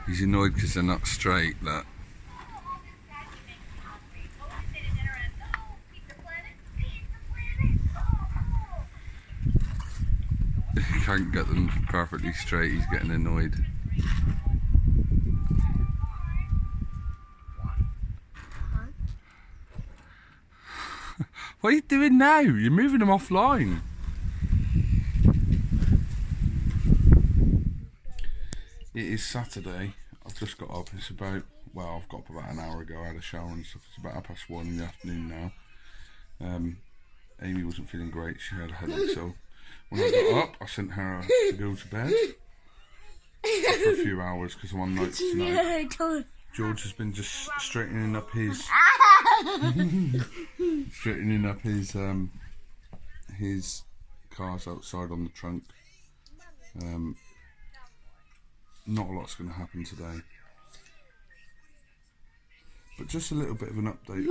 He's annoyed because they're not straight, look. He can't get them perfectly straight, he's getting annoyed. What are you doing now? You're moving them offline. It is Saturday. I've just got up. It's about, well, I've got up about an hour ago. I had a shower and stuff. It's about 1:30 in the afternoon now. Amy wasn't feeling great. She had a headache, so when I got up, I sent her to go to bed for a few hours because I'm on nights tonight. George has been just straightening up his his cars outside on the trunk. Not a lot's going to happen today, but just a little bit of an update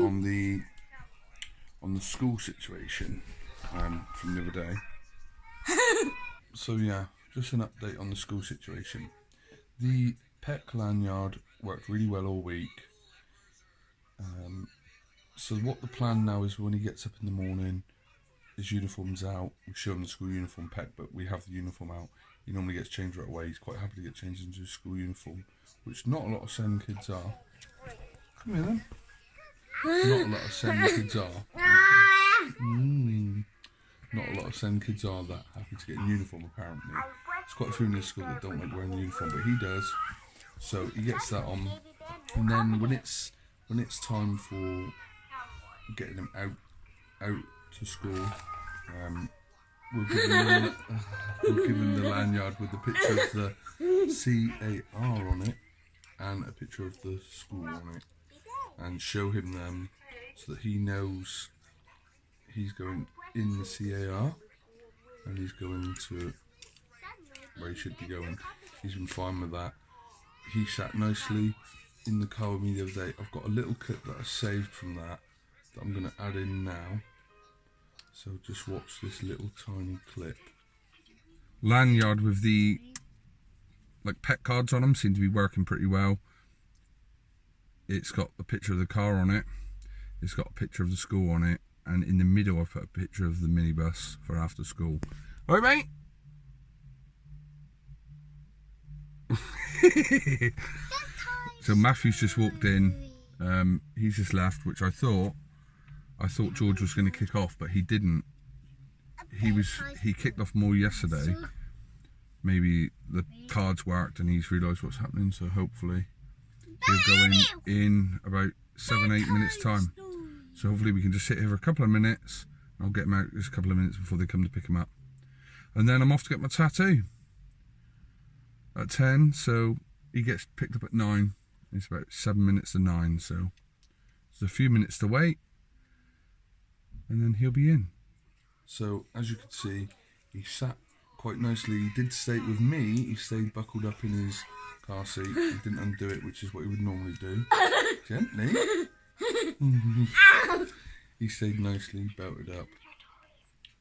on the school situation from the other day. So yeah, just an update on the school situation. The pet lanyard worked really well all week. So what the plan now is, when he gets up in the morning, his uniform's out. We show him the school uniform pet, but we have the uniform out. He normally gets changed right away. He's quite happy to get changed into his school uniform, which not a lot of SEN kids are. Come here then. Not a lot of SEN kids are. Not a lot of SEN kids are that happy to get a uniform, apparently. There's quite a few in this school that don't like wearing the uniform, but he does. So he gets that on. And then when it's time for getting him out to school, we'll give him the lanyard with the picture of the CAR on it and a picture of the school on it, and show him them so that he knows he's going in the CAR and he's going to where he should be going. He's been fine with that. He sat nicely in the car with me the other day. I've got a little clip that I saved from that I'm going to add in now. So just watch this little tiny clip. Lanyard with the pet cards on them seem to be working pretty well. It's got a picture of the car on it. It's got a picture of the school on it. And in the middle I put a picture of the minibus for after school. Alright, mate? So Matthew's just walked in. He's just left, which I thought George was going to kick off, but he didn't. He kicked off more yesterday. Maybe the cards worked and he's realised what's happening, so hopefully he'll go in about 7-8 minutes time. So hopefully we can just sit here for a couple of minutes. I'll get him out just a couple of minutes before they come to pick him up. And then I'm off to get my tattoo at 10, so he gets picked up at 9. It's about 7 minutes to 9, so there's a few minutes to wait. And then he'll be in. So as you can see, he sat quite nicely. He did stay with me. He stayed buckled up in his car seat. He didn't undo it, which is what he would normally do. Gently. He stayed nicely, belted up.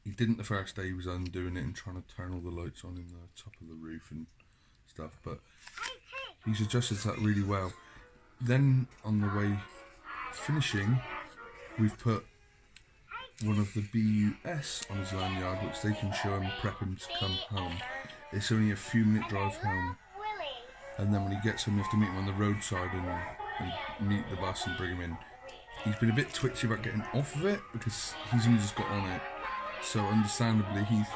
He didn't the first day. He was undoing it and trying to turn all the lights on in the top of the roof and stuff, but he's adjusted to that really well. Then on the way finishing, we've put one of the BUS on his lanyard, which they can show him, prep him to come home. It's only a few minute drive home, and then when he gets home we have to meet him on the roadside and meet the bus and bring him in. He's been a bit twitchy about getting off of it because he's only just got on it, so understandably he'd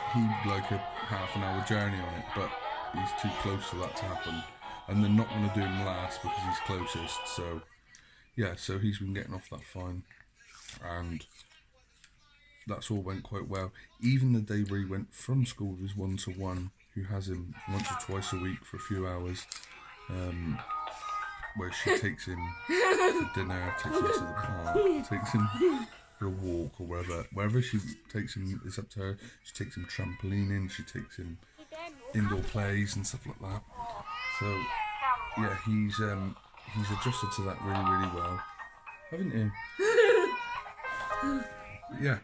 like a half an hour journey on it, but he's too close for that to happen, and they're not going to do him last because he's closest. So yeah, so he's been getting off that fine, and that's all went quite well. Even the day where he went from school with his one-to-one, who has him once or twice a week for a few hours, where she takes him for dinner, takes him to the park, takes him for a walk or wherever she takes him is up to her. She takes him trampolining, she takes him indoor plays and stuff like that. So yeah, he's adjusted to that really, really well, haven't you? Yeah,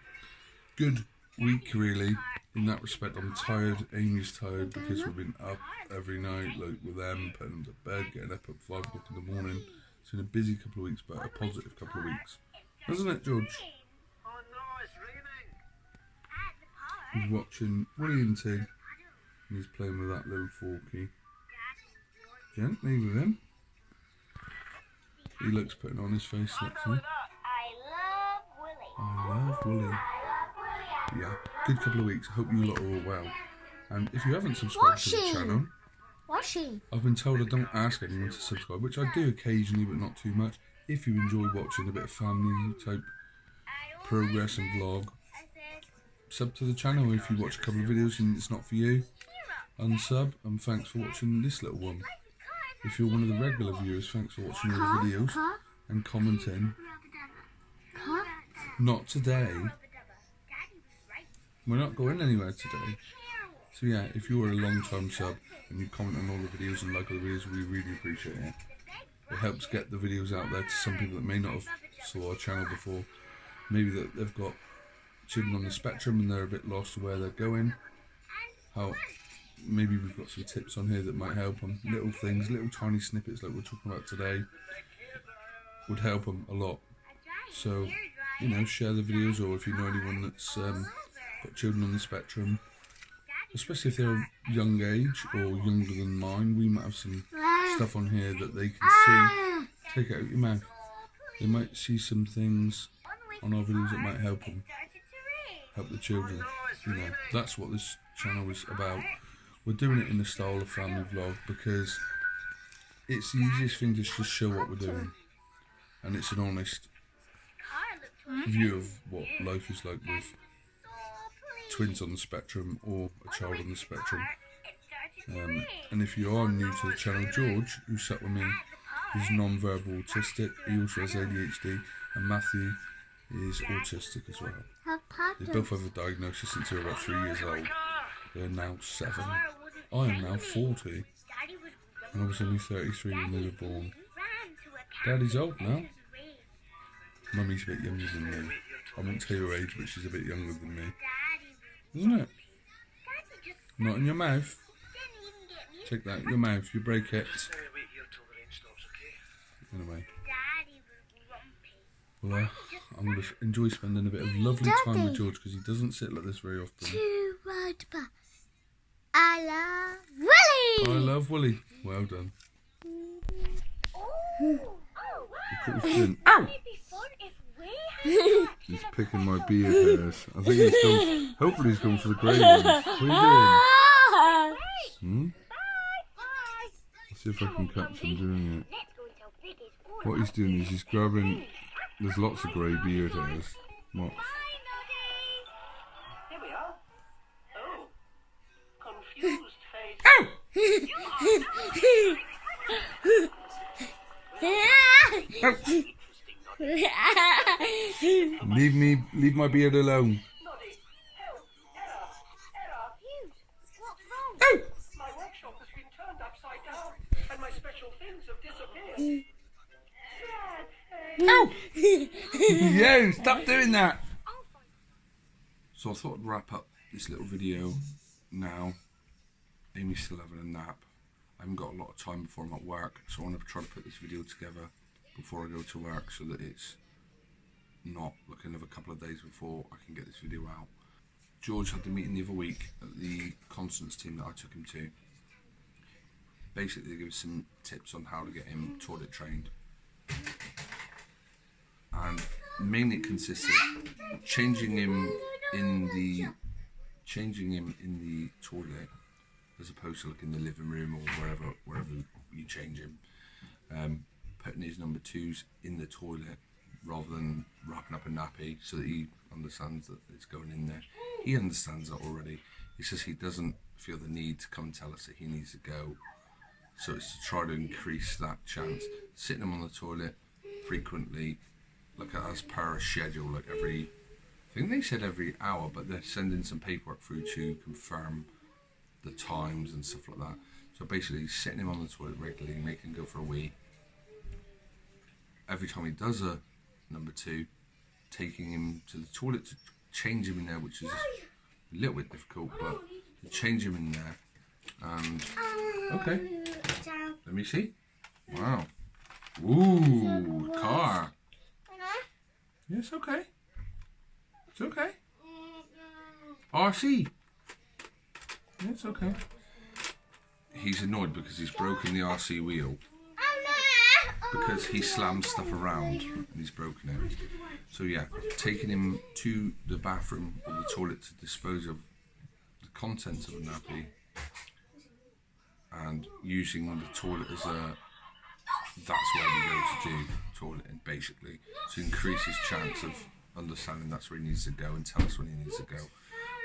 good week really. in that respect, I'm tired. Amy's tired because we've been up every night, like with them, putting them to bed, getting up at 5 o'clock in the morning. It's been a busy couple of weeks, but a positive couple of weeks, hasn't it, George? He's watching Willie and Tig, and he's playing with that little Forky. Gently with him. He looks putting on his face, looks he? I love Willie. Yeah, good couple of weeks. I hope you lot are all well. And if you haven't subscribed to the channel, I've been told I don't ask anyone to subscribe, which I do occasionally, but not too much. If you enjoy watching a bit of family type progress and vlog, sub to the channel. If you watch a couple of videos and it's not for you, unsub, and thanks for watching this little one. If you're one of the regular viewers, thanks for watching all the videos and commenting. Not today. We're not going anywhere today. So yeah, if you're a long time sub and you comment on all the videos and like all the videos, we really appreciate it. It helps get the videos out there to some people that may not have saw our channel before. Maybe that they've got children on the spectrum and they're a bit lost where they're going. How maybe we've got some tips on here that might help them. Little things, little tiny snippets like we're talking about today would help them a lot. So, you know, share the videos, or if you know anyone that's got children on the spectrum, especially if they're young age or younger than mine, we might have some stuff on here that they can see. Take it out your mouth. They might see some things on our videos that might help them, help the children. You know, that's what this channel is about. We're doing it in the style of family vlog because it's the easiest thing to just show what we're doing, and it's an honest view of what life is like with twins on the spectrum or a child on the spectrum. And if you are new to the channel, George, who sat with me, is non-verbal autistic. He also has ADHD, and Matthew is autistic as well. They both have a diagnosis since they were about 3 years old. They're now 7. I am now 40, and I was only 33 when they were born. Daddy's old now. Mummy's a bit younger than me. I won't tell you her age, but she's a bit younger than me. Isn't it? Not in your mouth. Take that in your mouth, you break it. Anyway. Well, I'm going to enjoy spending a bit of lovely time with George because he doesn't sit like this very often. I love Willie! I love Willie. Well done. Ow! He's picking my beard hairs. I think he's gone. Hopefully, he's gone for the grey ones. What are you doing? Let's see if I can catch him doing it. What he's doing is he's grabbing. There's lots of grey beard hairs. What? Here we are. Oh, confused face. Leave my beard alone. My workshop has been turned upside down, and my special things have disappeared. Yo, stop doing that. So I thought I'd wrap up this little video now. Amy's still having a nap. I haven't got a lot of time before I'm at work, so I want to try to put this video together before I go to work so that it's not like another couple of days before I can get this video out. George had the meeting the other week at the Constance team that I took him to. Basically, they gave us some tips on how to get him toilet trained. And mainly it consists of changing him in the toilet, as opposed to like in the living room or wherever you change him. Putting his number 2s in the toilet rather than wrapping up a nappy, so that he understands that it's going in there. He understands that already. He says he doesn't feel the need to come and tell us that he needs to go. So it's to try to increase that chance. Sitting him on the toilet frequently, like as per a schedule, like I think they said every hour, but they're sending some paperwork through to confirm the times and stuff like that. So basically sitting him on the toilet regularly, making him go for a wee. Every time he does a number 2, taking him to the toilet to change him in there, which is a little bit difficult, but to change him in there. And okay, let me see. Wow. Ooh, car. Yeah, it's okay. It's okay. RC. Yeah, it's okay. He's annoyed because he's broken the RC wheel. Because he slams stuff around and he's broken it. So yeah, taking him to the bathroom or the toilet to dispose of the contents of the nappy and using the toilet as that's where we go to do toileting, basically, to increase his chance of understanding that's where he needs to go and tell us when he needs to go.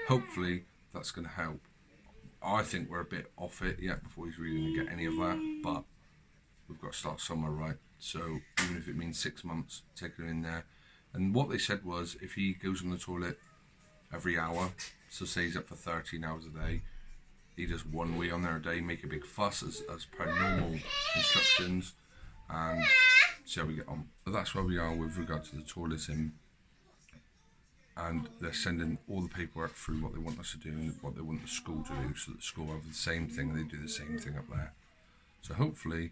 Hopefully that's going to help. I think we're a bit off it yet before he's really going to get any of that, but we've got to start somewhere, right? So even if it means 6 months, taking him in there. And what they said was, if he goes on the toilet every hour, so say he's up for 13 hours a day, he does 1 wee on there a day, make a big fuss as per normal instructions, and see how we get on. But that's where we are with regard to the toileting. And they're sending all the paperwork through what they want us to do and what they want the school to do, so that the school have the same thing and they do the same thing up there. So hopefully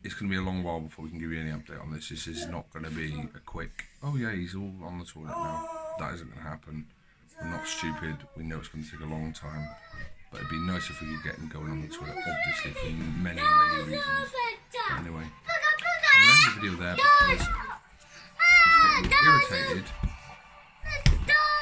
it's going to be a long while before we can give you any update on this. This is not going to be a quick, oh yeah, he's all on the toilet now. That isn't going to happen. We're not stupid. We know it's going to take a long time. But it'd be nice if we could get him going on the toilet, obviously, for many, many reasons. But anyway, I'm going to end the video there because he's getting irritated.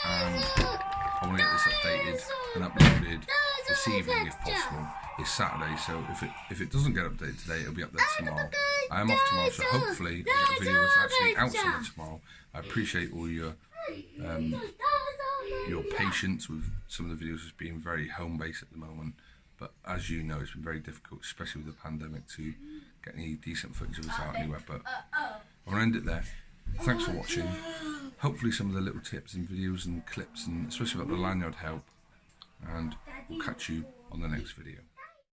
And I want to get this updated and uploaded this evening if possible. It's Saturday, so if it doesn't get updated today, it'll be up there tomorrow. I am off tomorrow, so hopefully the video is actually out somewhere tomorrow. I appreciate all your patience with some of the videos as being very home-based at the moment. But as you know, it's been very difficult, especially with the pandemic, to get any decent footage of us out anywhere. But I'm going to end it there. Thanks for watching. Hopefully some of the little tips and videos and clips, and especially about the lanyard, help. And we'll catch you on the next video.